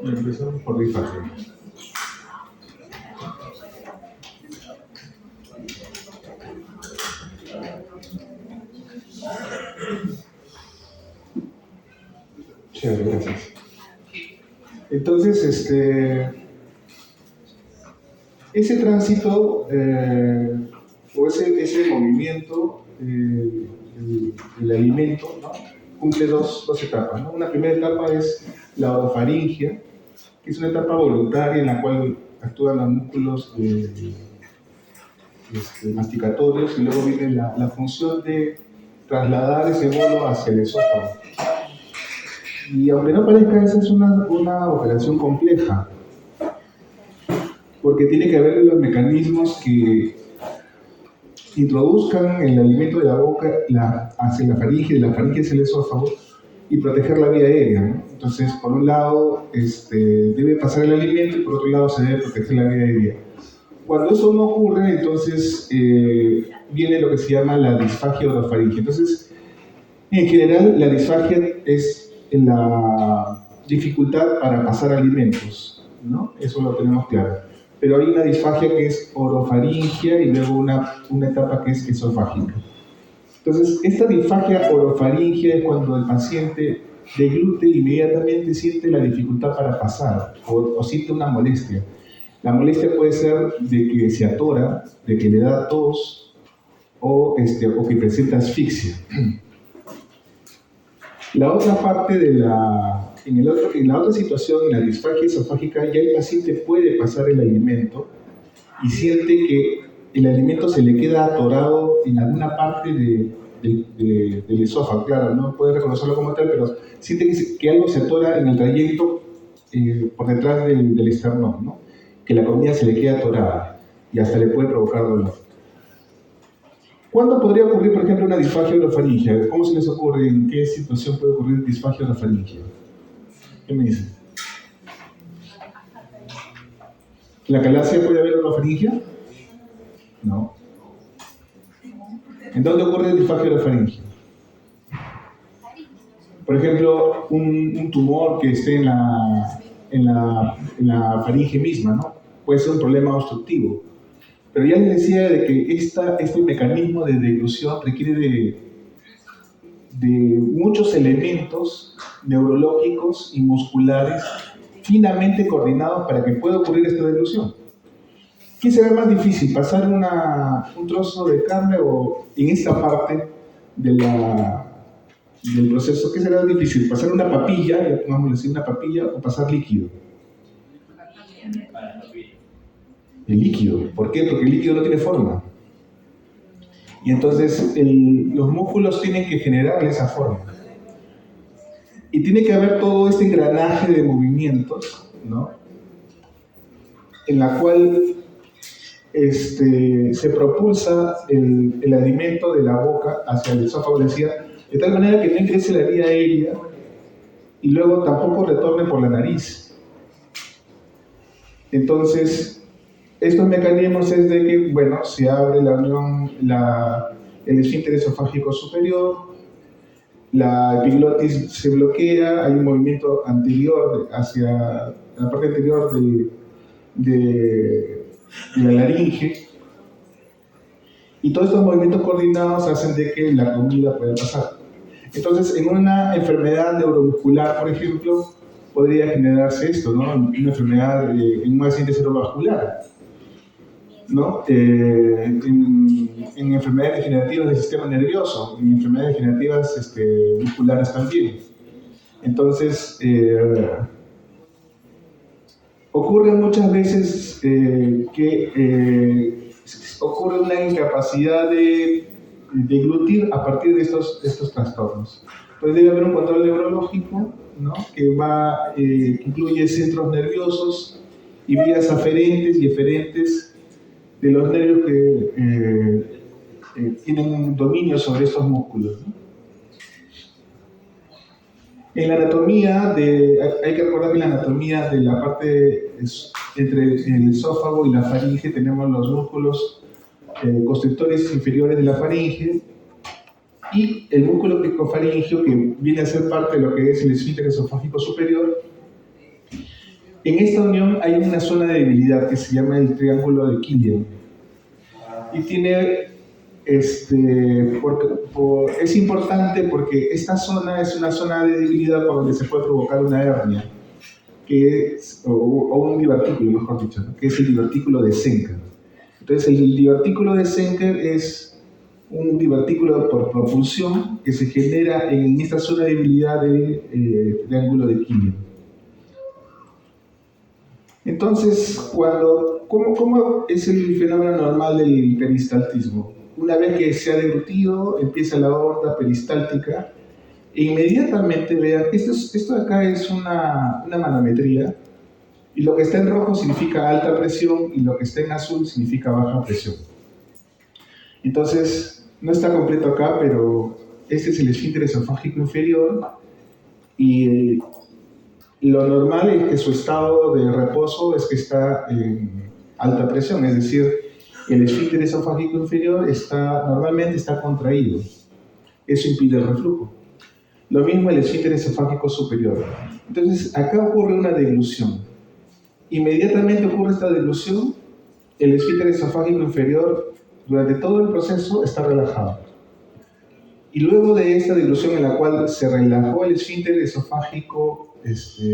Empezamos por disfagia. Chévere, gracias. Entonces, ese tránsito o ese movimiento, el alimento, ¿no? Cumple dos etapas, ¿no? Una primera etapa es la orofaringia, que es una etapa voluntaria en la cual actúan los músculos masticatorios, y luego viene la función de trasladar ese bolo hacia el esófago. Y aunque no parezca, esa es una operación compleja, porque tiene que haber los mecanismos que introduzcan el alimento de la boca hacia la faringe, de la faringe hacia el esófago, y proteger la vía aérea, ¿no? Entonces, por un lado, debe pasar el alimento, y por otro lado se debe proteger la vía aérea. Cuando eso no ocurre, entonces viene lo que se llama la disfagia orofaringe. Entonces, en general, la disfagia es la dificultad para pasar alimentos, ¿no? Eso lo tenemos claro. Pero hay una disfagia que es orofaringia y luego una etapa que es esofágica. Entonces, esta disfagia orofaringia es cuando el paciente deglute e inmediatamente siente la dificultad para pasar o siente una molestia. La molestia puede ser de que se atora, de que le da tos o que presenta asfixia. La otra parte en la otra situación, en la disfagia esofágica, ya el paciente puede pasar el alimento y siente que el alimento se le queda atorado en alguna parte del esófago. Claro, no puede reconocerlo como tal, pero siente que algo se atora en el trayecto por detrás del esternón, ¿no? Que la comida se le queda atorada y hasta le puede provocar dolor. ¿Cuándo podría ocurrir, por ejemplo, una disfagia orofaringia? ¿Cómo se les ocurre? ¿En qué situación puede ocurrir disfagia orofaringia? ¿Qué me dicen? ¿En la calasia puede haber orofaringia? No. ¿En dónde ocurre disfagia orofaringia? Por ejemplo, un tumor que esté en la faringe misma, ¿no? Puede ser un problema obstructivo. Pero ya les decía de que este mecanismo de deglución requiere de muchos elementos neurológicos y musculares finamente coordinados para que pueda ocurrir esta deglución. ¿Qué será más difícil, pasar un trozo de carne o en esta parte del proceso? ¿Qué será difícil, pasar una papilla, vamos a decir una papilla, o pasar líquido? El líquido. ¿Por qué? Porque el líquido no tiene forma. Y entonces los músculos tienen que generar esa forma. Y tiene que haber todo este engranaje de movimientos, ¿no? En la cual se propulsa el alimento de la boca hacia el esófago, decía, de tal manera que no ingrese la vía aérea y luego tampoco retorne por la nariz. Entonces, estos mecanismos es de que, bueno, se abre la unión, el esfínter esofágico superior, la epiglotis se bloquea, hay un movimiento anterior hacia la parte anterior de la laringe, y todos estos movimientos coordinados hacen de que la comida pueda pasar. Entonces, en una enfermedad neuromuscular, por ejemplo, podría generarse esto, ¿no? Una enfermedad en un accidente cerebrovascular, ¿no? En enfermedades degenerativas del sistema nervioso, en enfermedades degenerativas musculares también. Entonces, ocurre muchas veces que ocurre una incapacidad de deglutir a partir de estos trastornos. Entonces debe haber un control neurológico, ¿no? Que incluye centros nerviosos y vías aferentes y eferentes de los nervios que tienen un dominio sobre estos músculos, ¿no? En la anatomía, hay que recordar que en la anatomía de la parte entre el esófago y la faringe tenemos los músculos constrictores inferiores de la faringe y el músculo picofaringio, que viene a ser parte de lo que es el esfínter esofágico superior, En esta unión hay una zona de debilidad que se llama el triángulo de Killian. Y tiene, es importante porque esta zona es una zona de debilidad por donde se puede provocar una hernia, o un divertículo, mejor dicho, ¿no? Que es el divertículo de Zenker. Entonces, el divertículo de Zenker es un divertículo por propulsión que se genera en esta zona de debilidad del triángulo de Killian. Entonces, ¿cómo es el fenómeno normal del peristaltismo? Una vez que se ha deglutido, empieza la onda peristáltica e inmediatamente, vean, esto de acá es una manometría, y lo que está en rojo significa alta presión y lo que está en azul significa baja presión. Entonces, no está completo acá, pero este es el esfínter esofágico inferior y lo normal es que su estado de reposo es que está en alta presión, es decir, el esfínter esofágico inferior normalmente está contraído. Eso impide el reflujo. Lo mismo el esfínter esofágico superior. Entonces, acá ocurre una deglución. Inmediatamente ocurre esta deglución, el esfínter esofágico inferior durante todo el proceso está relajado. Y luego de esta deglución en la cual se relajó el esfínter esofágico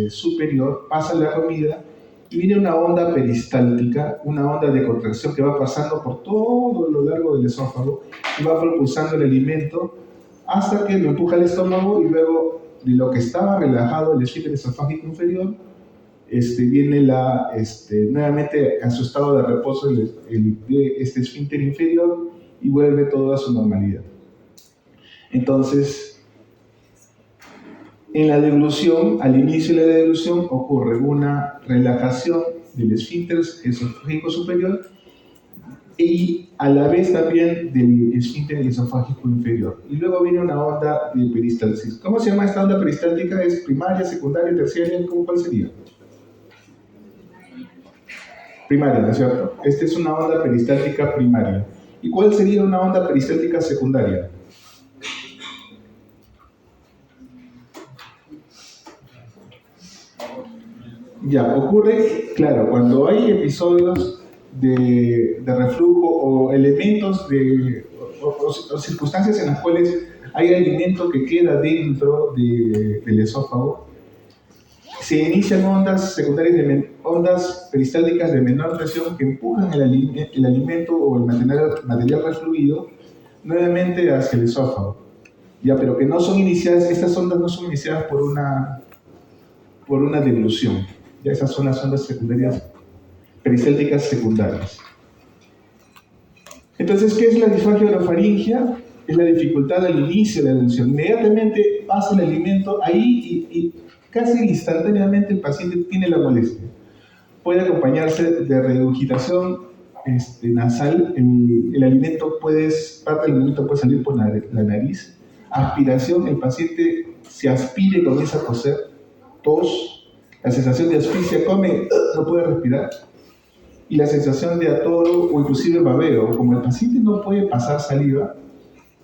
superior, pasa la comida y viene una onda peristáltica, una onda de contracción que va pasando por todo lo largo del esófago y va propulsando el alimento hasta que lo empuja al estómago, y luego de lo que estaba relajado el esfínter esofágico inferior, viene nuevamente a su estado de reposo este esfínter inferior y vuelve todo a su normalidad. Entonces, en la deglución, al inicio de la deglución, ocurre una relajación del esfínter esofágico superior y a la vez también del esfínter esofágico inferior. Y luego viene una onda de peristalsis. ¿Cómo se llama esta onda peristáltica? ¿Es primaria, secundaria, terciaria? ¿Cuál sería? Primaria, ¿no es cierto? Esta es una onda peristáltica primaria. ¿Y cuál sería una onda peristáltica secundaria? Ya, ocurre, claro, cuando hay episodios de reflujo o elementos o circunstancias en las cuales hay alimento que queda dentro del esófago, se inician ondas secundarias, ondas peristálticas de menor presión que empujan el alimento o el material refluido nuevamente hacia el esófago. Ya, pero que no son iniciadas, estas ondas no son iniciadas por una deglución. Ya, esas son las ondas secundarias, peristálticas secundarias. Entonces, ¿qué es la disfagia orofaringia? Es la dificultad al inicio de la deglución. Inmediatamente pasa el alimento ahí y casi instantáneamente el paciente tiene la molestia. Puede acompañarse de regurgitación nasal. Parte del alimento puede salir por la nariz. Aspiración, el paciente se aspira y comienza a toser. Tos. La sensación de asfixia, come, no puede respirar. Y la sensación de atoro o inclusive babeo. Como el paciente no puede pasar saliva,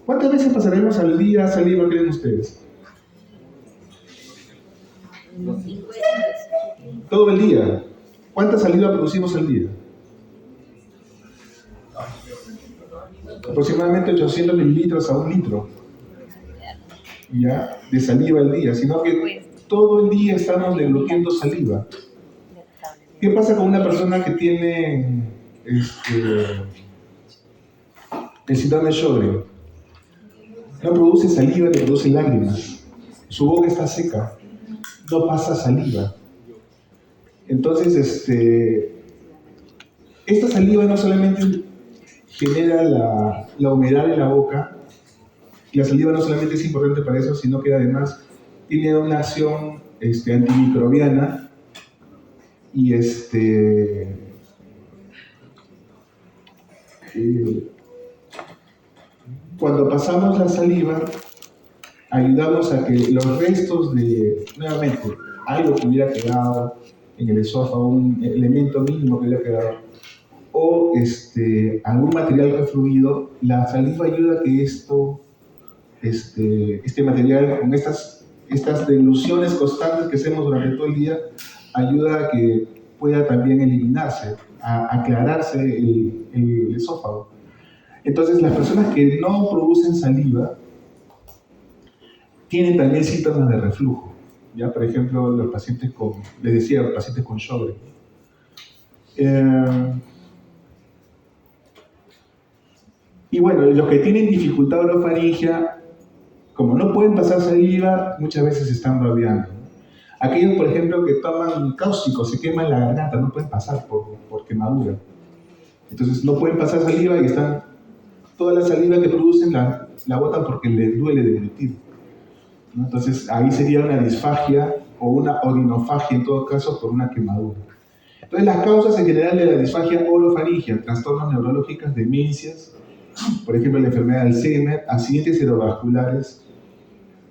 ¿cuántas veces pasaremos al día saliva, creen ustedes? Todo el día. ¿Cuánta saliva producimos al día? Aproximadamente 800 mililitros a 1 litro, ¿ya? De saliva al día, sino que todo el día estamos deglutiendo saliva. ¿Qué pasa con una persona que tiene el síndrome de Sjögren? No produce saliva, ni produce lágrimas. Su boca está seca, no pasa saliva. Entonces, esta saliva no solamente genera la humedad de la boca, y la saliva no solamente es importante para eso, sino que además tiene una acción antimicrobiana y cuando pasamos la saliva ayudamos a que los restos nuevamente, algo que hubiera quedado en el esófago, un elemento mínimo que hubiera quedado, o algún material refluido, la saliva ayuda a que este material, con estas degluciones constantes que hacemos durante todo el día, ayuda a que pueda también eliminarse, a aclararse el esófago. Entonces, las personas que no producen saliva tienen también síntomas de reflujo. ¿Ya? Por ejemplo, los pacientes con, les decía, los pacientes con Sjögren. Y bueno, los que tienen dificultad orofaringia, como no pueden pasar saliva, muchas veces están babeando. Aquellos, por ejemplo, que toman cáusticos, se queman la garganta, no pueden pasar por quemadura. Entonces no pueden pasar saliva y están, toda la saliva que producen la botan porque les duele deglutir, ¿no? Entonces ahí sería una disfagia o una orinofagia en todo caso por una quemadura. Entonces las causas en general de la disfagia orofaringia, trastornos neurológicos, demencias, por ejemplo la enfermedad de Alzheimer, accidentes cerebrovasculares.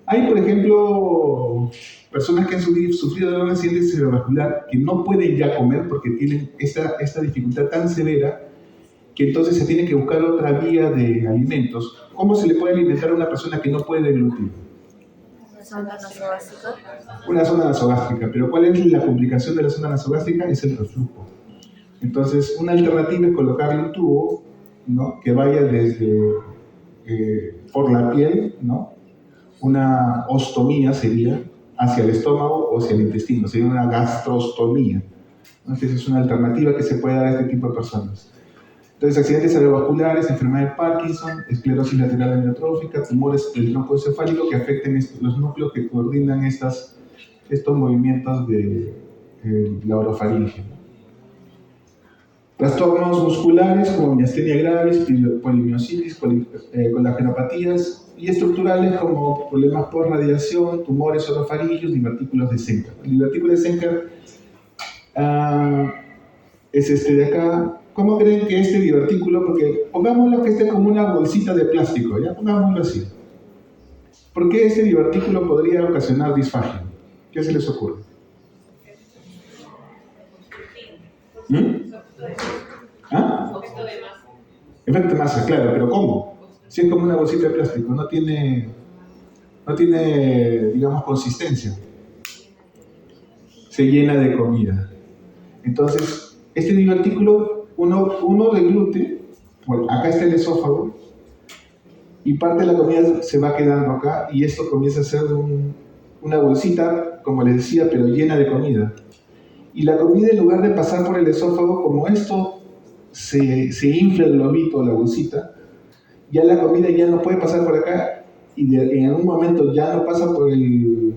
Hay, por ejemplo, personas que han sufrido de un accidente cerebrovascular que no pueden ya comer porque tienen esta dificultad tan severa que entonces se tiene que buscar otra vía de alimentos. ¿Cómo se le puede alimentar a una persona que no puede deglutir? ¿Una sonda nasogástrica? Una sonda nasogástrica. ¿Pero cuál es la complicación de la sonda nasogástrica? Es el reflujo. Entonces, una alternativa es colocarle un tubo, ¿no?, que vaya desde por la piel, ¿no?, una ostomía sería, hacia el estómago o hacia el intestino, sería una gastrostomía. Entonces es una alternativa que se puede dar a este tipo de personas. Entonces, accidentes cerebrovasculares, enfermedad de Parkinson, esclerosis lateral amiotrófica, tumores del tronco encefálico que afecten los núcleos que coordinan estos movimientos de la orofaringe. Trastornos musculares como miastenia gravis, polimiositis, colagenopatías, y estructurales como problemas por radiación, tumores orofaringios, divertículos de Senker. El divertículo de Senker es este de acá. ¿Cómo creen que este divertículo? Porque pongámoslo que esté como una bolsita de plástico, ¿ya? Pongámoslo así. ¿Por qué este divertículo podría ocasionar disfagia? ¿Qué se les ocurre? ¿Ah? Efecto de masa, claro, pero ¿cómo? Si es como una bolsita de plástico, no tiene, digamos, consistencia. Se llena de comida. Entonces, este divertículo, uno deglute, bueno, acá está el esófago, y parte de la comida se va quedando acá, y esto comienza a ser una bolsita, como les decía, pero llena de comida. Y la comida, en lugar de pasar por el esófago, como esto se infla el globito, la bolsita, ya la comida ya no puede pasar por acá, y en algún momento ya no pasa por el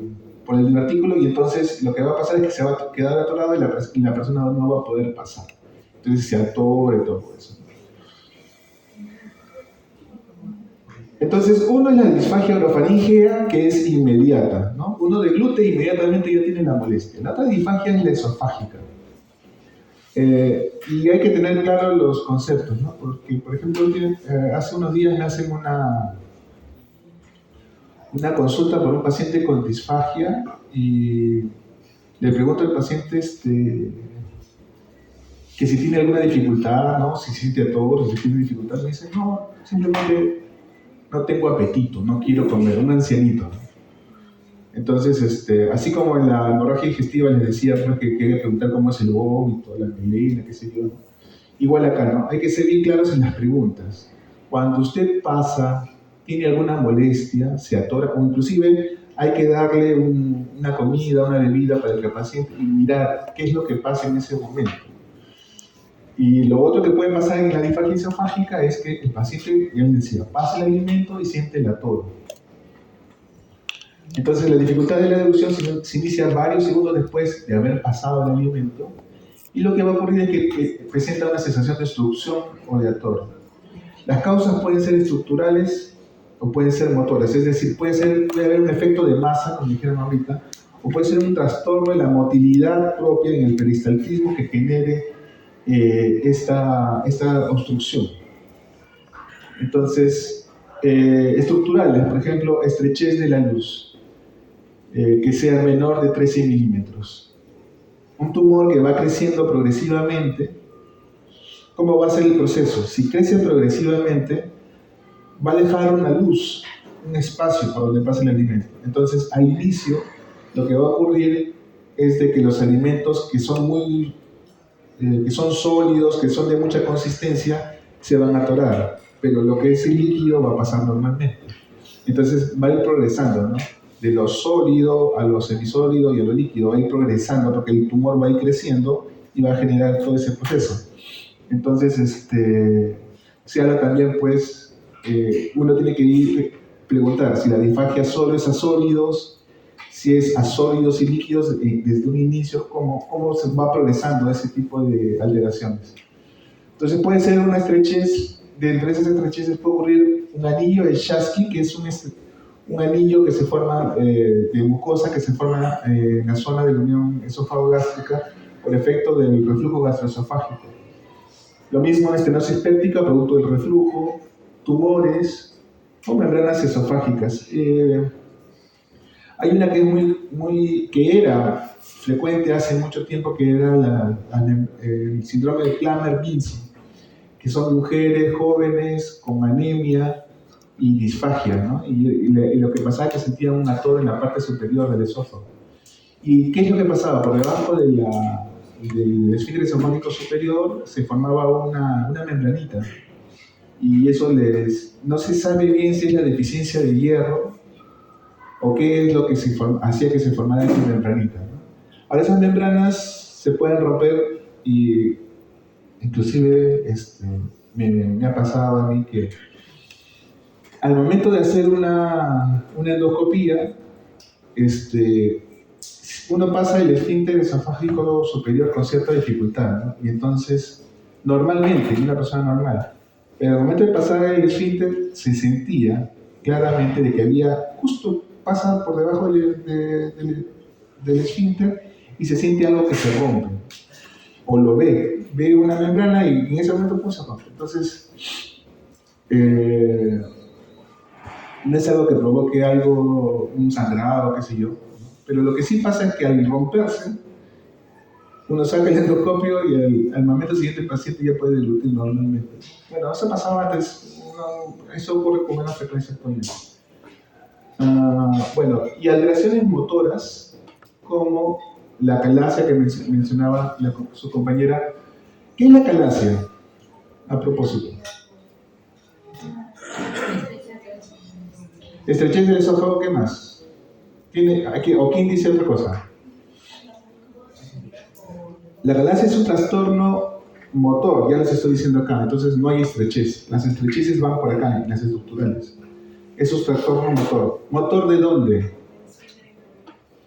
divertículo, y entonces lo que va a pasar es que se va a quedar atorado y la persona no va a poder pasar. Entonces se atora y todo eso. Entonces, uno es la disfagia orofaringea, que es inmediata, ¿no? Uno deglute e inmediatamente ya tiene la molestia. La otra disfagia es la esofágica. Y hay que tener claros los conceptos, ¿no? Porque, por ejemplo, hace unos días me hacen una consulta por un paciente con disfagia y le pregunto al paciente que si tiene alguna dificultad, ¿no? Si siente tos, si tiene dificultad. Me dice, no, simplemente no tengo apetito, no quiero comer, un ancianito, ¿no? Entonces, así como en la hemorragia digestiva les decía, pues, que quería preguntar cómo es el vómito, la mielina, qué sé yo, ¿no? Igual acá, ¿no? Hay que ser bien claros en las preguntas. Cuando usted pasa, tiene alguna molestia, se atora, o inclusive hay que darle una comida, una bebida para el paciente y mirar qué es lo que pasa en ese momento. Y lo otro que puede pasar en la disfagia esofágica es que el paciente, ya les decía, pasa el alimento y siente el atoro. Entonces la dificultad de la deglución se inicia varios segundos después de haber pasado el alimento, y lo que va a ocurrir es que presenta una sensación de obstrucción o de atoro. Las causas pueden ser estructurales o pueden ser motoras, es decir, puede haber un efecto de masa, como dijeron ahorita, o puede ser un trastorno de la motilidad propia en el peristaltismo que genere esta obstrucción. Entonces, estructurales, por ejemplo, estrechez de la luz, que sea menor de 13 milímetros. Un tumor que va creciendo progresivamente. ¿Cómo va a ser el proceso? Si crece progresivamente, va a dejar una luz, un espacio por donde pasa el alimento. Entonces, al inicio, lo que va a ocurrir es de que los alimentos que son que son sólidos, que son de mucha consistencia, se van a atorar, pero lo que es el líquido va a pasar normalmente. Entonces va a ir progresando, ¿no? De lo sólido a lo semisólido y a lo líquido, va a ir progresando porque el tumor va a ir creciendo y va a generar todo ese proceso. Entonces, se habla también, pues, uno tiene que ir preguntar si la disfagia solo es a sólidos, si es a sólidos y líquidos desde un inicio, cómo se va progresando ese tipo de alteraciones. Entonces puede ser una estrechez, de entre esas estrecheces puede ocurrir un anillo de Chasky, que es un anillo que se forma de mucosa, que se forma en la zona de la unión esófago-gástrica por efecto del reflujo gastroesofágico. Lo mismo estenosis péptica, producto del reflujo, tumores o membranas esofágicas. Hay una que es que era frecuente hace mucho tiempo, que era el síndrome de Plummer-Vinson, que son mujeres jóvenes con anemia y disfagia, ¿no? Y lo que pasaba es que sentían un ator en la parte superior del esófago. ¿Y qué es lo que pasaba? Por debajo del esfínter esofágico superior se formaba una membranita. Y eso no se sabe bien si es la deficiencia de hierro o qué es lo que hacía que se formara esa membranita, ¿no? Ahora esas membranas se pueden romper y inclusive me ha pasado a mí que al momento de hacer una endoscopía, uno pasa el esfínter esofágico superior con cierta dificultad, ¿no? Y entonces, normalmente, en una persona normal, pero al momento de pasar el esfínter se sentía claramente de que había justo pasa por debajo del esfínter y se siente algo que se rompe, o lo ve una membrana y en ese momento pues se rompe. Entonces, no es algo que provoque un sangrado, qué sé yo, ¿no? Pero lo que sí pasa es que al romperse, uno saca el endoscopio y al momento siguiente el paciente ya puede deglutir normalmente. Bueno, eso pasaba antes, eso ocurre con menos frecuencia actualmente. Bueno, y alteraciones motoras, como la acalasia que mencionaba su compañera. ¿Qué es la acalasia? A propósito. Estrechez del esófago, ¿qué más? ¿O quién dice otra cosa? La acalasia es un trastorno motor, ya les estoy diciendo acá, entonces no hay estrechez. Las estrecheces van por acá, las estructurales. Eso es trastorno motor. ¿Motor de dónde?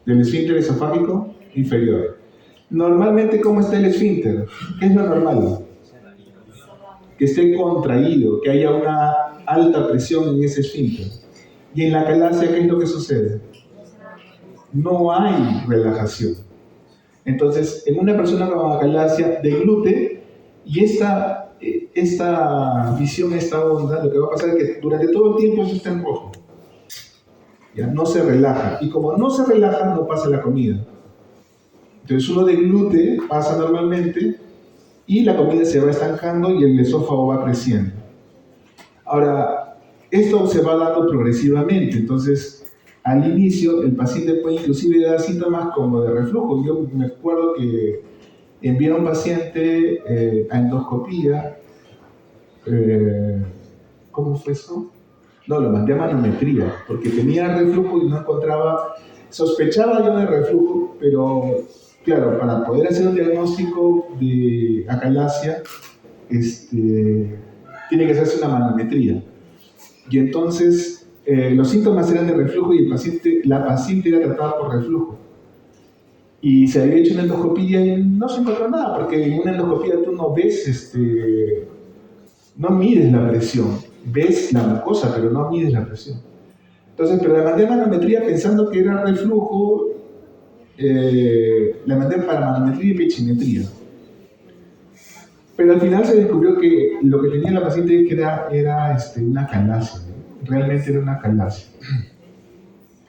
Del esfínter esofágico inferior. Normalmente, ¿cómo está el esfínter? ¿Qué es lo normal? Que esté contraído, que haya una alta presión en ese esfínter. Y en la acalasia, ¿qué es lo que sucede? No hay relajación. Entonces, en una persona con acalasia deglute y esta visión, esta onda, lo que va a pasar es que durante todo el tiempo eso está en rojo. Ya no se relaja. Y como no se relaja, no pasa la comida. Entonces uno deglute, pasa normalmente, y la comida se va estancando y el esófago va creciendo. Ahora, esto se va dando progresivamente. Entonces, al inicio, el paciente puede inclusive dar síntomas como de reflujo. Yo me acuerdo que envié a un paciente a endoscopía. ¿Cómo fue eso? No, lo mandé a manometría, porque tenía reflujo y no encontraba, sospechaba yo de reflujo, pero claro, para poder hacer un diagnóstico de acalasia, tiene que hacerse una manometría. Y entonces, los síntomas eran de reflujo y la paciente era tratada por reflujo. Y se había hecho una endoscopía y no se encontró nada, porque en una endoscopía tú no ves, no mides la presión. Ves la mucosa, pero no mides la presión. Entonces, pero la mandé a manometría pensando que era reflujo, la mandé para manometría y pechimetría. Pero al final se descubrió que lo que tenía la paciente era una acalasia, ¿no? Realmente era una acalasia.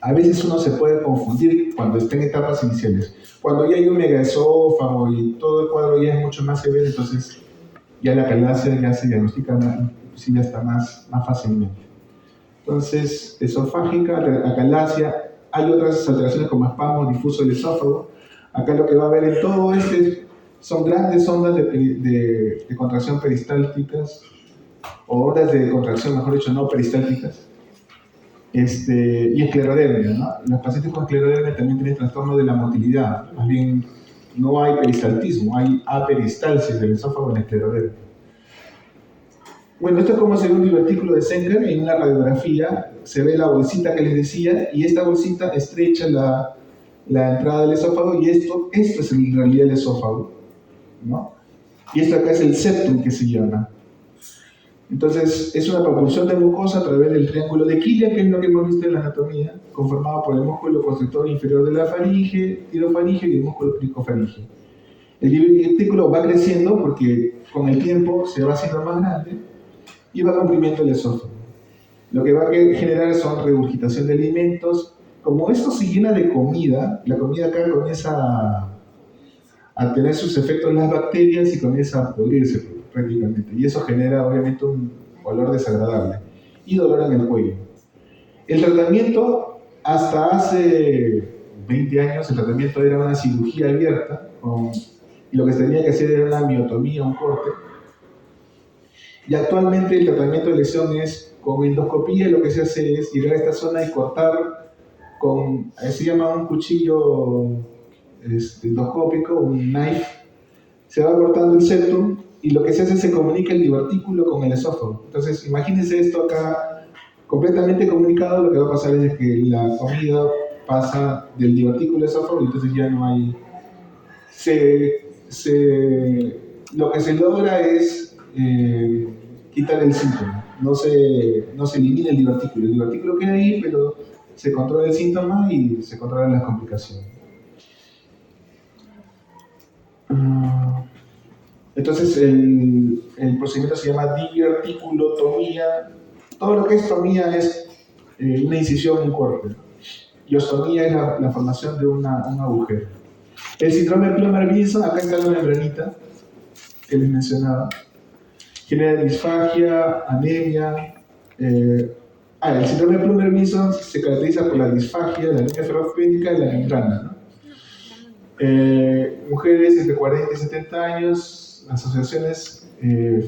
A veces uno se puede confundir cuando está en etapas iniciales. Cuando ya hay un megaesófago y todo el cuadro ya es mucho más severo, entonces ya la acalasia ya se diagnostica sí, ya está más fácilmente. Entonces, esofágica, acalasia, hay otras alteraciones como espasmo difuso del esófago. Acá lo que va a ver en todo son grandes ondas de contracción peristálticas, o ondas de contracción, mejor dicho, no peristálticas, y esclerodermia, ¿no? Los pacientes con esclerodermia también tienen trastorno de la motilidad, más bien no hay peristaltismo, hay aperistalsis del esófago en esclerodermia. Bueno, esto es como se ve un divertículo de Senker en una radiografía, se ve la bolsita que les decía, y esta bolsita estrecha la entrada del esófago, y esto es en realidad el esófago, ¿no? Y esto acá es el septum que se llama. Entonces, es una propulsión de glucosa a través del triángulo de Killian, que es lo que hemos visto en la anatomía, conformado por el músculo constrictor inferior de la faringe, tirofaringe y el músculo cricofaringe. El divertículo va creciendo porque con el tiempo se va haciendo más grande y va comprimiendo el esófago. Lo que va a generar son regurgitación de alimentos. Como esto se llena de comida, la comida acá comienza a tener sus efectos en las bacterias y comienza a pudrirse prácticamente. Y eso genera obviamente un olor desagradable y dolor en el cuello. El tratamiento, hasta hace 20 años, el tratamiento era una cirugía abierta, y lo que se tenía que hacer era una miotomía, un corte. Y actualmente el tratamiento de lesión es con endoscopía, lo que se hace es llegar a esta zona y cortar se llama un cuchillo endoscópico, un knife. Se va cortando el septum y lo que se hace es se comunica el divertículo con el esófago. Entonces, imagínense esto acá completamente comunicado. Lo que va a pasar es que la comida pasa del divertículo al esófago y entonces ya no hay... lo que se logra es quitar el síntoma. No se elimina el divertículo queda ahí, pero se controla el síntoma y se controlan las complicaciones. Entonces el procedimiento se llama diverticulotomía. Todo lo que es tomía es una incisión, un corte. Y ostomía es la formación de un agujero. El síndrome de Plummer-Vinson, acá está la membranita que les mencionaba, genera disfagia, anemia. El síndrome de Plummer-Vinson se caracteriza por la disfagia, la anemia ferropénica y la membrana, ¿no? Mujeres entre 40 y 70 años, asociaciones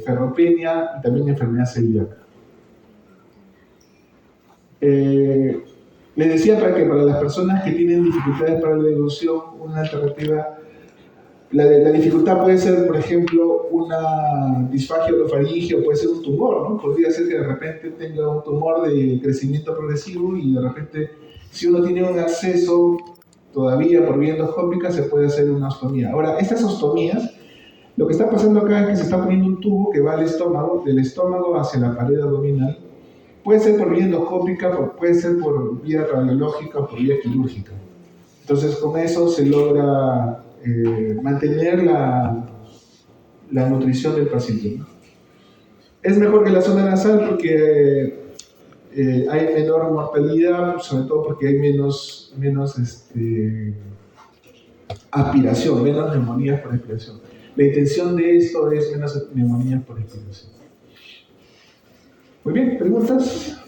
ferropenia y también enfermedad celíaca. Les decía para las personas que tienen dificultades para la deglución, una alternativa, la dificultad puede ser, por ejemplo, una disfagia orofaringe o puede ser un tumor, ¿no? Podría ser que de repente tenga un tumor de crecimiento progresivo y de repente, si uno tiene un acceso todavía por vía endoscópica, se puede hacer una ostomía. Ahora, estas ostomías, lo que está pasando acá es que se está poniendo un tubo que va al estómago, del estómago hacia la pared abdominal. Puede ser por vía endoscópica, puede ser por vía radiológica o por vía quirúrgica. Entonces, con eso se logra mantener la nutrición del paciente, ¿no? Es mejor que la zona nasal porque hay menor mortalidad, sobre todo porque hay menos aspiración, menos neumonías por aspiración. La intención de esto es menos neumonías por aspiración. Muy bien, ¿preguntas?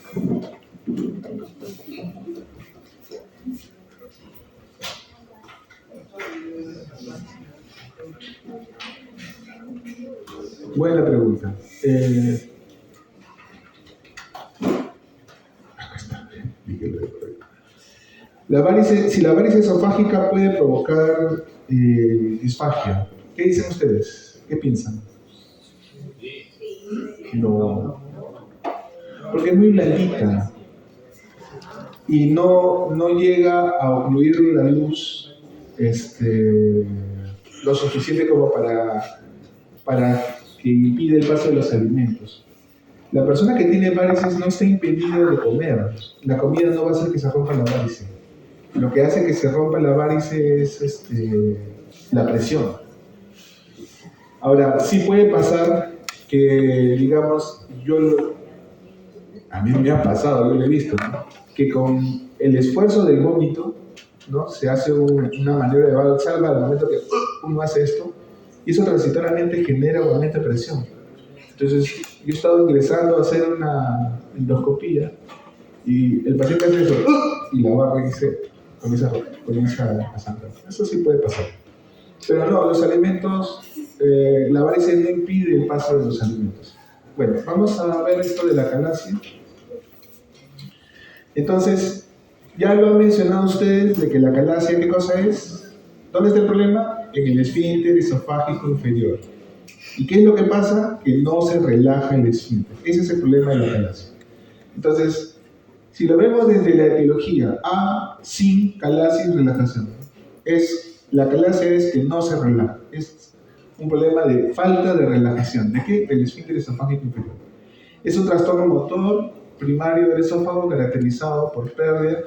Buena pregunta. Acá está. Si la varice esofágica puede provocar disfagia, ¿qué dicen ustedes? ¿Qué piensan? No. Porque es muy blandita y no llega a ocluir la luz lo suficiente como para que impide el paso de los alimentos. La persona que tiene varices no está impedida de comer. La comida no va a hacer que se rompa la varice. Lo que hace que se rompa la varice es la presión. Ahora, sí puede pasar que, digamos, a mí me ha pasado, yo lo he visto, ¿no? Que con el esfuerzo del vómito, ¿no? Se hace una maniobra de Valsalva al momento que uno hace esto, y eso transitoriamente genera un aumento de presión. Entonces, yo he estado ingresando a hacer una endoscopía y el paciente hace eso y la barra dice, comienza a sangrar. Eso sí puede pasar. Pero no, los alimentos, la varices no impide el paso de los alimentos. Bueno, vamos a ver esto de la calasia. Entonces, ya lo han mencionado ustedes de que la calasia, ¿qué cosa es? ¿Dónde está el problema? En el esfínter esofágico inferior. ¿Y qué es lo que pasa? Que no se relaja el esfínter. Ese es el problema de la calasia. Entonces, si lo vemos desde la etiología, A, sin calasia y relajación. La calasia es que no se relaja. Es un problema de falta de relajación. ¿De qué? Del esfínter esofágico inferior. Es un trastorno motor primario del esófago caracterizado por pérdida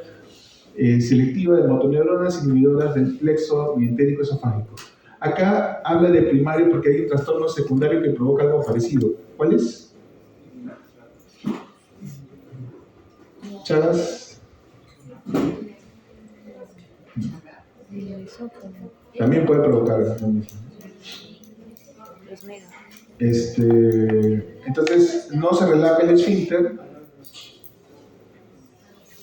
selectiva de motoneuronas inhibidoras del plexo mientérico esofágico. Acá habla de primario porque hay un trastorno secundario que provoca algo parecido. ¿Cuál es? Chagas. También puede provocar lo mismo. Entonces, no se relaja el esfínter.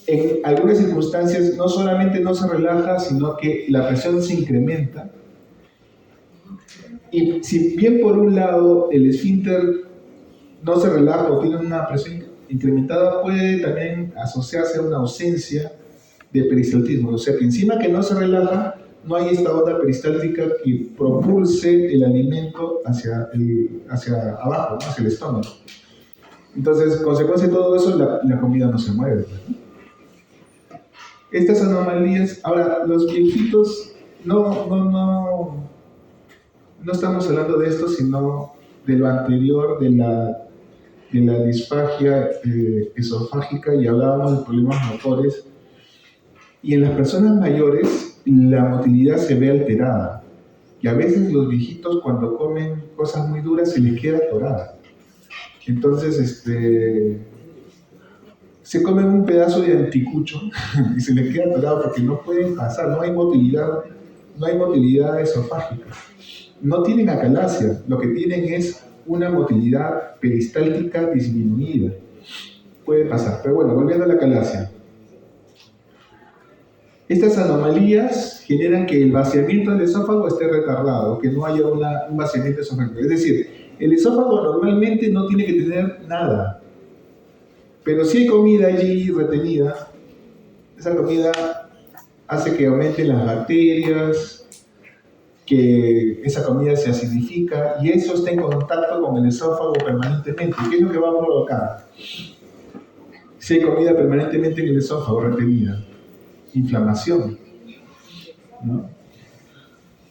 En algunas circunstancias no solamente no se relaja, sino que la presión se incrementa. Y si bien por un lado el esfínter no se relaja o tiene una presión incrementada, puede también asociarse a una ausencia de peristaltismo. O sea que encima que no se relaja, no hay esta onda peristáltica que propulse el alimento hacia abajo, ¿no? Hacia el estómago. Entonces, consecuencia de todo eso, la comida no se mueve, ¿no? Estas anomalías, ahora, los viejitos, no estamos hablando de esto, sino de lo anterior, de la disfagia esofágica, y hablábamos de problemas motores. Y en las personas mayores, la motilidad se ve alterada. Y a veces los viejitos, cuando comen cosas muy duras, se les queda atorada. Entonces, se comen un pedazo de anticucho y se les queda atorado porque no pueden pasar, no hay motilidad esofágica. No tienen acalasia, lo que tienen es una motilidad peristáltica disminuida. Puede pasar, pero bueno, volviendo a la acalasia. Estas anomalías generan que el vaciamiento del esófago esté retardado, que no haya un vaciamiento esofágico. Es decir, el esófago normalmente no tiene que tener nada, pero si hay comida allí retenida, esa comida hace que aumenten las bacterias, que esa comida se acidifica y eso está en contacto con el esófago permanentemente. ¿Qué es lo que va a provocar? Si hay comida permanentemente en el esófago retenida, inflamación, ¿no?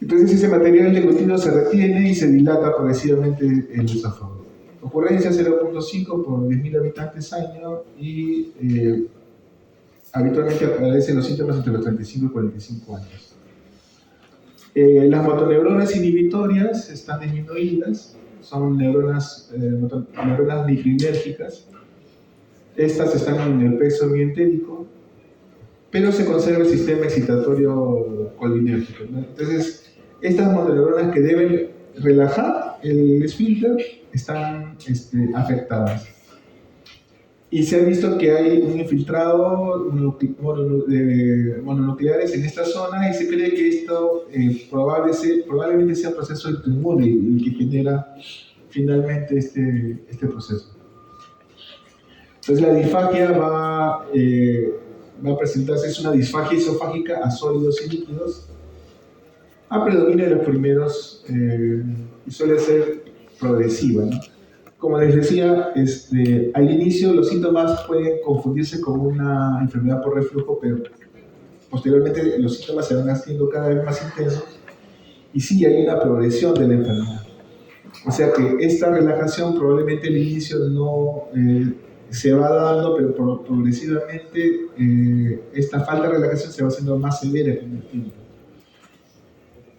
Entonces ese material deglutido se retiene y se dilata progresivamente el esófago. Ocurrencia 0.5 por 10.000 habitantes año y habitualmente aparecen los síntomas entre los 35 y 45 años. Las motoneuronas inhibitorias están disminuidas, son neuronas microinérgicas. Estas están en el plexo mientérico, pero se conserva el sistema excitatorio colinérgico, ¿no? Entonces, estas motoneuronas que deben relajar el esfínter están afectadas. Y se ha visto que hay un infiltrado de mononucleares en esta zona y se cree que esto probablemente sea un proceso autoinmune el que genera finalmente este proceso. Entonces la disfagia va a presentarse, es una disfagia esofágica a sólidos y líquidos, a predominio de los primeros y suele ser progresiva, ¿no? Como les decía, al inicio los síntomas pueden confundirse con una enfermedad por reflujo, pero posteriormente los síntomas se van haciendo cada vez más intensos y sí hay una progresión de la enfermedad. O sea que esta relajación probablemente al inicio no se va dando, pero progresivamente esta falta de relajación se va haciendo más severa con el tiempo.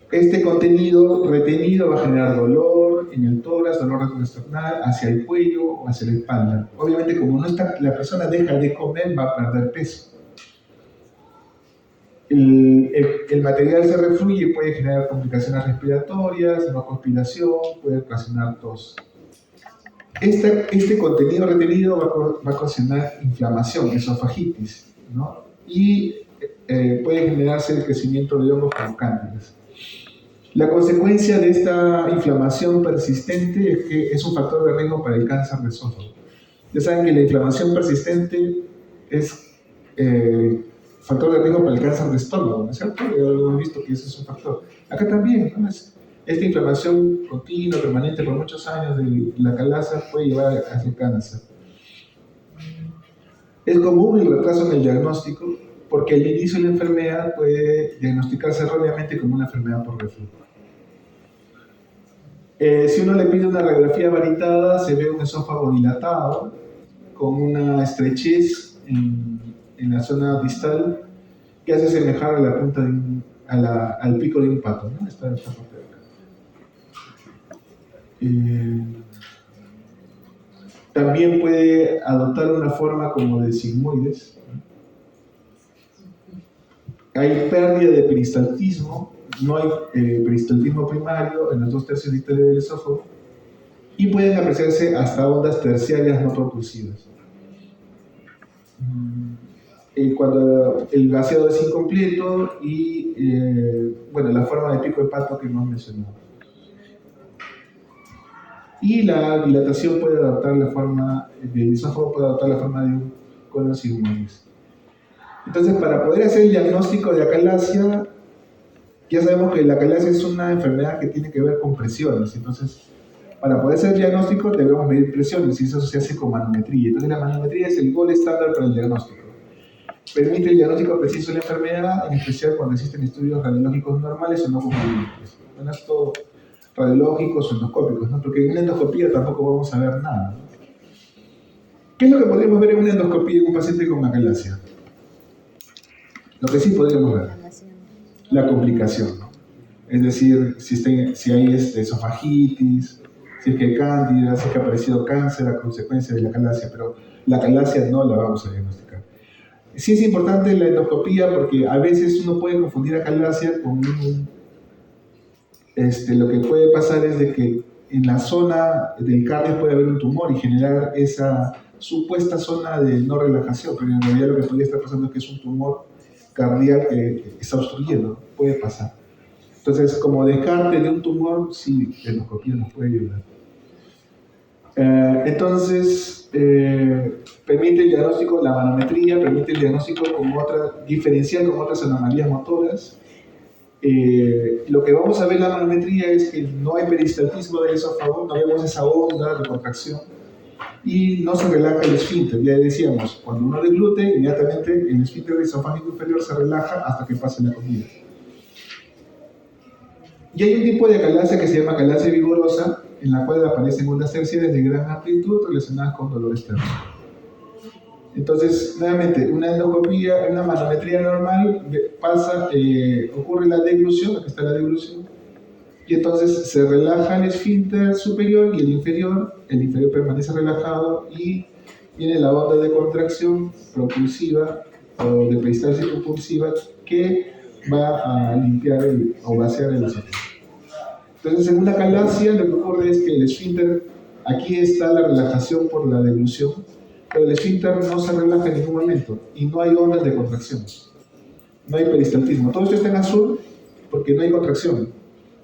Este contenido retenido va a generar dolor en el tórax, dolor retroesternal, hacia el cuello o hacia la espalda. Obviamente, como la persona deja de comer, va a perder peso. El material se refluye y puede generar complicaciones respiratorias, broncoaspiración, puede ocasionar tos. Este contenido retenido va a ocasionar inflamación, esofagitis, ¿no? Y puede generarse el crecimiento de hongos como cándidas. La consecuencia de esta inflamación persistente es que es un factor de riesgo para el cáncer de esófago. Ya saben que la inflamación persistente es factor de riesgo para el cáncer de estómago, ¿no es cierto? Ya lo hemos visto que ese es un factor. Acá también, ¿no? Esta inflamación continua, permanente por muchos años de la calaza puede llevar a ese cáncer. Es común el retraso en el diagnóstico porque al inicio de la enfermedad puede diagnosticarse erróneamente como una enfermedad por reflujo. Si uno le pide una radiografía varitada, se ve un esófago dilatado, con una estrechez en la zona distal que hace asemejar a la punta al pico de un pato, ¿no? Esta parte de acá. También puede adoptar una forma como de sigmoides. Hay pérdida de peristaltismo, no hay peristaltismo primario en los 2/3 distales del esófago, y pueden apreciarse hasta ondas terciarias no propulsivas. Cuando el vaciado es incompleto y bueno, la forma de pico de pato que hemos mencionado. Y la dilatación puede adaptar la forma del esófago, puede adaptar la forma de un colon sigmoides. Entonces, para poder hacer el diagnóstico de acalasia, ya sabemos que la acalasia es una enfermedad que tiene que ver con presiones. Entonces, para poder hacer el diagnóstico debemos medir presiones y eso se hace con manometría. Entonces, la manometría es el gol estándar para el diagnóstico. Permite el diagnóstico preciso de la enfermedad, en especial cuando existen estudios radiológicos normales o no concluyentes. Bueno, esto radiológicos o endoscópicos, ¿no? Porque en una endoscopía tampoco vamos a ver nada, ¿no? ¿Qué es lo que podríamos ver en una endoscopía en un paciente con acalasia? Lo que sí podríamos ver, la complicación, ¿no? Es decir, si hay esofagitis, si es que hay cándida, si es que ha aparecido cáncer a consecuencia de la acalasia, pero la acalasia no la vamos a diagnosticar. Sí es importante la endoscopía porque a veces uno puede confundir acalasia con lo que puede pasar es de que en la zona del cardio puede haber un tumor y generar esa supuesta zona de no relajación, pero en realidad lo que podría estar pasando es que es un tumor cardíaco que está obstruyendo, puede pasar. Entonces, como descarte de un tumor, sí, la endoscopía nos puede ayudar. Entonces, permite el diagnóstico, la manometría, permite el diagnóstico diferencial con otras anomalías motoras. Lo que vamos a ver en la manometría es que no hay peristaltismo del esófago, no vemos esa onda de contracción y no se relaja el esfínter. Ya decíamos, cuando uno deglute, inmediatamente el esfínter esofágico inferior se relaja hasta que pase la comida. Y hay un tipo de acalasia que se llama acalasia vigorosa, en la cual aparecen ondas terciarias de gran amplitud relacionadas con dolor externo. Entonces, nuevamente, una endoscopía, una manometría normal, ocurre la deglución, aquí está la deglución, y entonces se relaja el esfínter superior y el inferior permanece relajado y viene la onda de contracción propulsiva o de peristalsis propulsiva que va a limpiar o vaciar el esófago. Entonces, en una acalasia lo que ocurre es que el esfínter, aquí está la relajación por la deglución, pero el esfínter no se relaja en ningún momento y no hay ondas de contracción, no hay peristaltismo. Todo esto está en azul porque no hay contracción.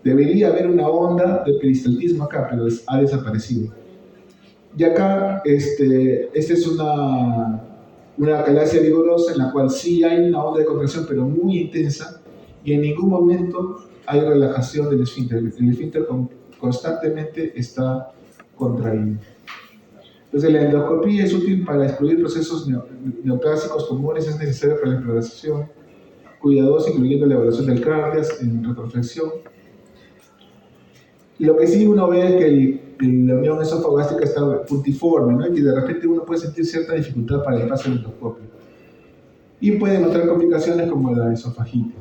Debería haber una onda de peristaltismo acá, pero ha desaparecido. Y acá, esta es una acalasia vigorosa en la cual sí hay una onda de contracción, pero muy intensa, y en ningún momento hay relajación del esfínter. El esfínter constantemente está contraído. Entonces, la endoscopía es útil para excluir procesos neoplásicos, tumores, es necesaria para la exploración cuidadosa, incluyendo la evaluación del cardio en retroflexión. Lo que sí uno ve es que la unión esofagástrica está puntiforme, ¿no? Y que de repente uno puede sentir cierta dificultad para el paso del endoscopio. Y puede notar complicaciones como la esofagitis.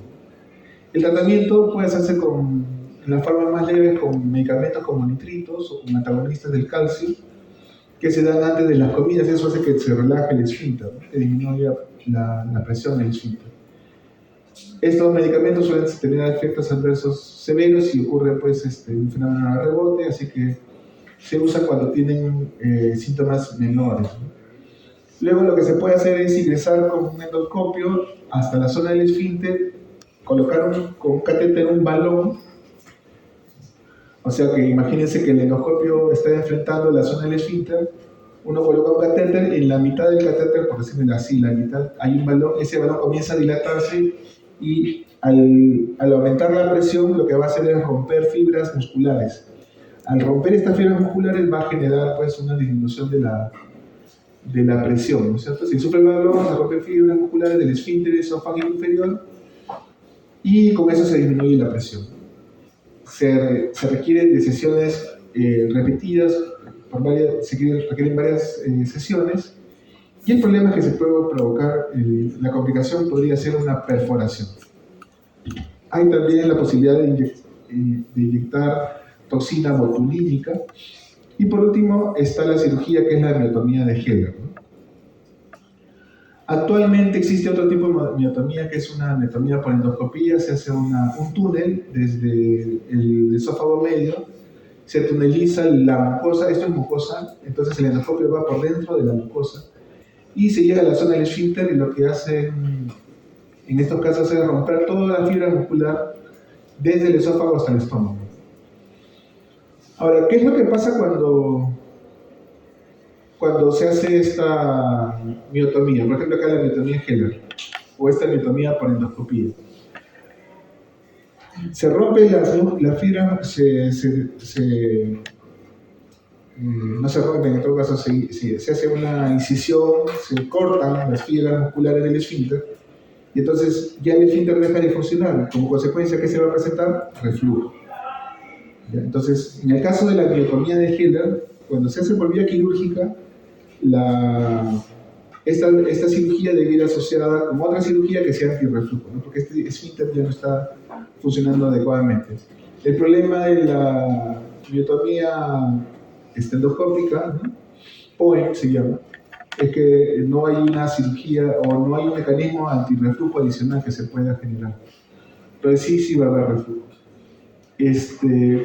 El tratamiento puede hacerse en las formas más leves con medicamentos como nitritos o con antagonistas del calcio, que se dan antes de las comidas. Eso hace que se relaje el esfínter, ¿no? Que disminuya la presión del esfínter. Estos medicamentos suelen tener efectos adversos severos y ocurre pues, un fenómeno de rebote, así que se usa cuando tienen síntomas menores, ¿no? Luego lo que se puede hacer es ingresar con un endoscopio hasta la zona del esfínter, colocar con un catéter un balón. O sea que imagínense que el endoscopio está enfrentando la zona del esfínter, uno coloca un catéter, en la mitad del catéter, por decirlo así, la mitad, hay un balón, ese balón comienza a dilatarse y al aumentar la presión lo que va a hacer es romper fibras musculares. Al romper estas fibras musculares va a generar pues una disminución de la presión, ¿no es cierto? Si sufre el balón, se rompen fibras musculares del esfínter esofágico inferior y con eso se disminuye la presión. Se requieren de sesiones repetidas, requieren varias sesiones, y el problema es que se puede provocar, la complicación podría ser una perforación. Hay también la posibilidad de inyectar toxina botulínica, y por último está la cirugía que es la miotomía de Heller, ¿no? Actualmente existe otro tipo de miotomía que es una miotomía por endoscopía. Se hace un túnel desde el esófago medio, se tuneliza la mucosa, esto es mucosa, entonces el endoscopio va por dentro de la mucosa y se llega a la zona del esfínter, y lo que hacen en estos casos es romper toda la fibra muscular desde el esófago hasta el estómago. Ahora, ¿qué es lo que pasa cuando se hace esta miotomía? Por ejemplo, acá la miotomía Heller, o esta miotomía por endoscopía. Se rompe la fibra, no se rompen, en todo caso se hace una incisión, se cortan las fibras musculares del esfínter, y entonces ya el esfínter deja de funcionar. Como consecuencia, ¿qué se va a presentar? Reflujo. ¿Ya? Entonces, en el caso de la miotomía de Heller, cuando se hace por vía quirúrgica, esta cirugía debe ir asociada con otra cirugía que sea antirreflujo, ¿no? Porque este esfínter ya no está funcionando adecuadamente. El problema de la miotomía endoscópica, ¿no? POEM se llama, es que no hay una cirugía o no hay un mecanismo antirreflujo adicional que se pueda generar. Entonces sí va a haber reflujo.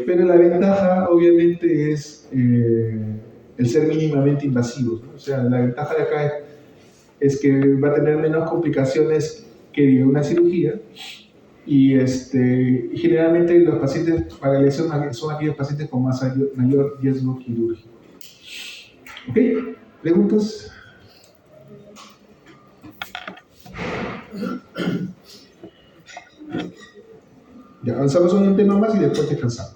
Pero la ventaja obviamente es el ser mínimamente invasivos, ¿no? O sea, la ventaja de acá es que va a tener menos complicaciones que una cirugía, y generalmente los pacientes para lesión son aquellos pacientes con mayor riesgo quirúrgico. ¿Ok? ¿Preguntas? Ya, avanzamos en un tema más y después descansamos.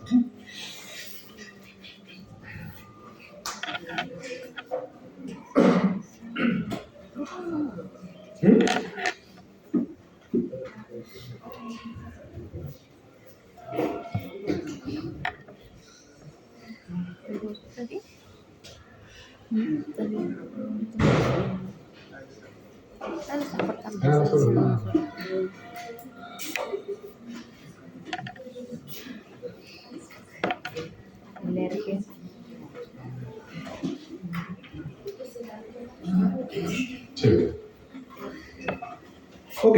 Chévere. Ok.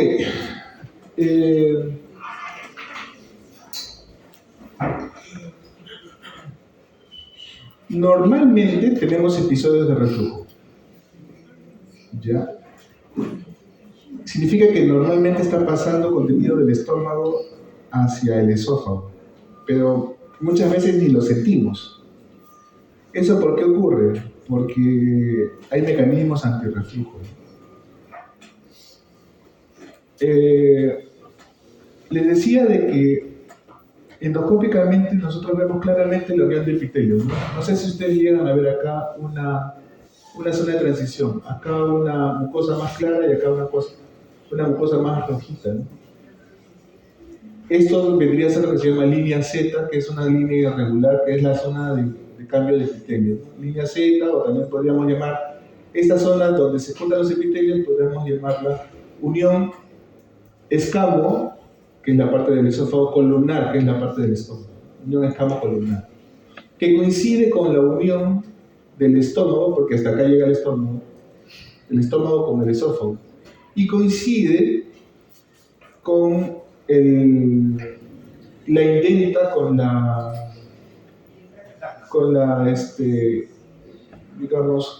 Normalmente tenemos episodios de reflujo. ¿Ya? Significa que normalmente está pasando contenido del estómago hacia el esófago, pero muchas veces ni lo sentimos. ¿Eso por qué ocurre? Porque hay mecanismos antirreflujo. Les decía de que endoscópicamente nosotros vemos claramente la unión de epitelios, ¿no? No sé si ustedes llegan a ver acá una zona de transición. Acá una mucosa más clara y acá una mucosa más rojita, ¿no? Esto vendría a ser lo que se llama línea Z, que es una línea irregular, que es la zona de cambio de epitelios, ¿no? Línea Z, o también podríamos llamar esta zona donde se juntan los epitelios, podríamos llamarla unión escamo, que es la parte del esófago, columnar, que es la parte del estómago. Unión escamo columnar, que coincide con la unión del estómago, porque hasta acá llega el estómago con el esófago, y coincide con la indenta con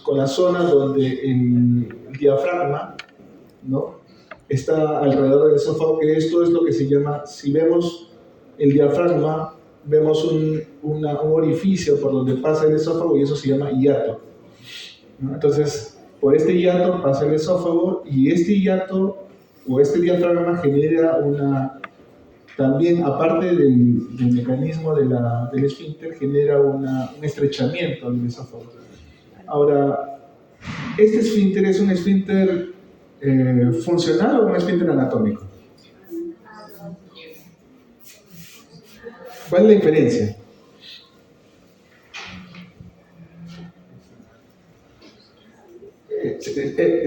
con la zona donde el diafragma, ¿no?, está alrededor del esófago, que esto es lo que se llama, si vemos el diafragma, vemos un orificio por donde pasa el esófago y eso se llama hiato, ¿no? Entonces, por este hiato pasa el esófago y este hiato o este diafragma genera también, aparte del mecanismo del esfínter, genera un estrechamiento del esófago. Ahora, ¿este esfínter es un esfínter funcional o un esfínter anatómico? ¿Cuál es la diferencia?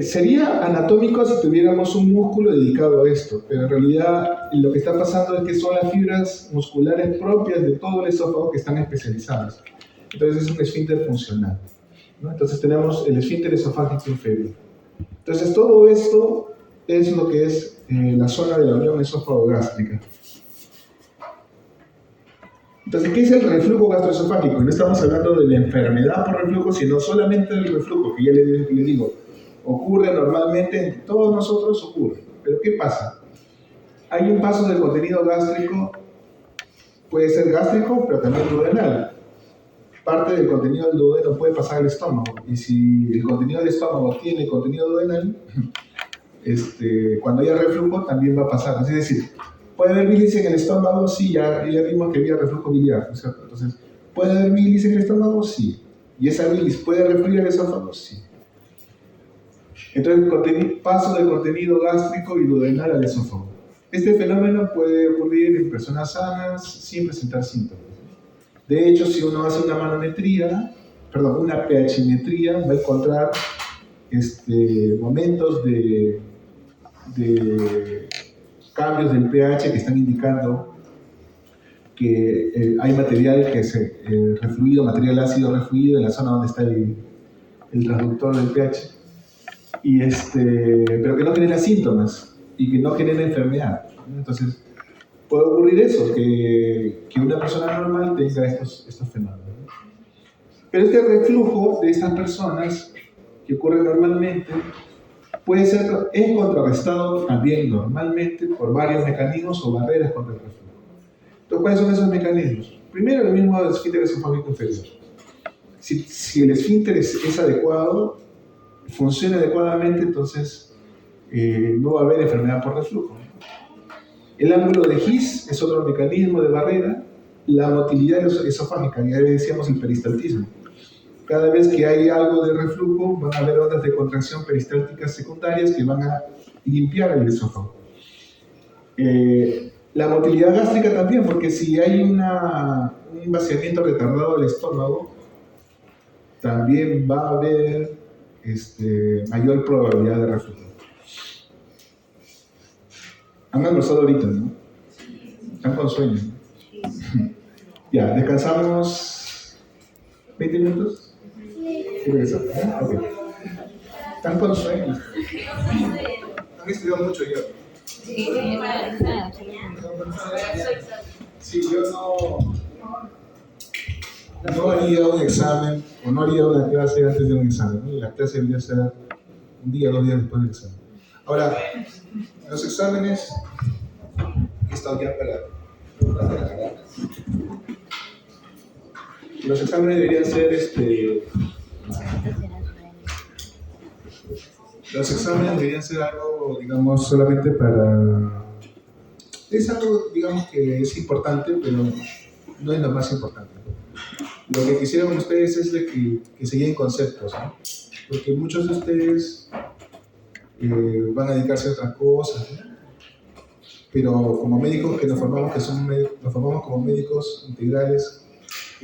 Sería anatómico si tuviéramos un músculo dedicado a esto, pero en realidad lo que está pasando es que son las fibras musculares propias de todo el esófago que están especializadas. Entonces es un esfínter funcional, ¿no? Entonces tenemos el esfínter esofágico inferior. Entonces todo esto es lo que es la zona de la unión esófago-gástrica. Entonces, ¿qué es el reflujo gastroesofágico? No estamos hablando de la enfermedad por reflujo, sino solamente del reflujo, que ya le digo, ocurre normalmente, en todos nosotros ocurre. Pero ¿qué pasa? Hay un paso del contenido gástrico, puede ser gástrico, pero también duodenal. Parte del contenido del duodeno puede pasar al estómago, y si el contenido del estómago tiene contenido duodenal, cuando haya reflujo también va a pasar. Es decir, ¿puede haber bilis en el estómago? Sí, ya vimos que había reflujo biliar, ¿no es cierto? Entonces, ¿puede haber bilis en el estómago? Sí. ¿Y esa bilis puede refluir al esófago? Sí. Entonces, paso del contenido gástrico y duodenal al esófago. Este fenómeno puede ocurrir en personas sanas sin presentar síntomas. De hecho, si uno hace una una pHimetría, va a encontrar momentos de cambios del pH que están indicando que hay material que es refluido, material ácido refluido en la zona donde está el transductor del pH, pero que no genera síntomas y que no genera enfermedad. Entonces, puede ocurrir eso, que una persona normal tenga estos fenómenos. Pero este reflujo de estas personas que ocurre normalmente es contrarrestado también normalmente por varios mecanismos o barreras contra el reflujo. Entonces, ¿cuáles son esos mecanismos? Primero, el mismo esfínter esofágico inferior. Si el esfínter es adecuado, funciona adecuadamente, entonces no va a haber enfermedad por reflujo. El ángulo de His es otro mecanismo de barrera. La motilidad esofágica, ya decíamos el peristaltismo. Cada vez que hay algo de reflujo, van a haber ondas de contracción peristálticas secundarias que van a limpiar el esófago. La motilidad gástrica también, porque si hay un vaciamiento retardado del estómago, también va a haber mayor probabilidad de reflujo. Han almorzado ahorita, ¿no? Están con sueño, ¿no? Ya, descansamos 20 minutos. Sí, regresamos. Okay. Están con sueño. Han estudiado mucho ya. Sí, yo no haría un examen o no haría una clase antes de un examen, ¿no? La clase debería ser un día, 2 días después del examen. Ahora, los exámenes, he estado ya para los exámenes deberían ser los exámenes deberían ser algo, digamos, solamente para... Es algo, digamos, que es importante, pero no es lo más importante. Lo que quisieran ustedes es de que se lleven conceptos, ¿no? Porque muchos de ustedes van a dedicarse a otras cosas, ¿no? Pero como médicos que nos formamos como médicos integrales,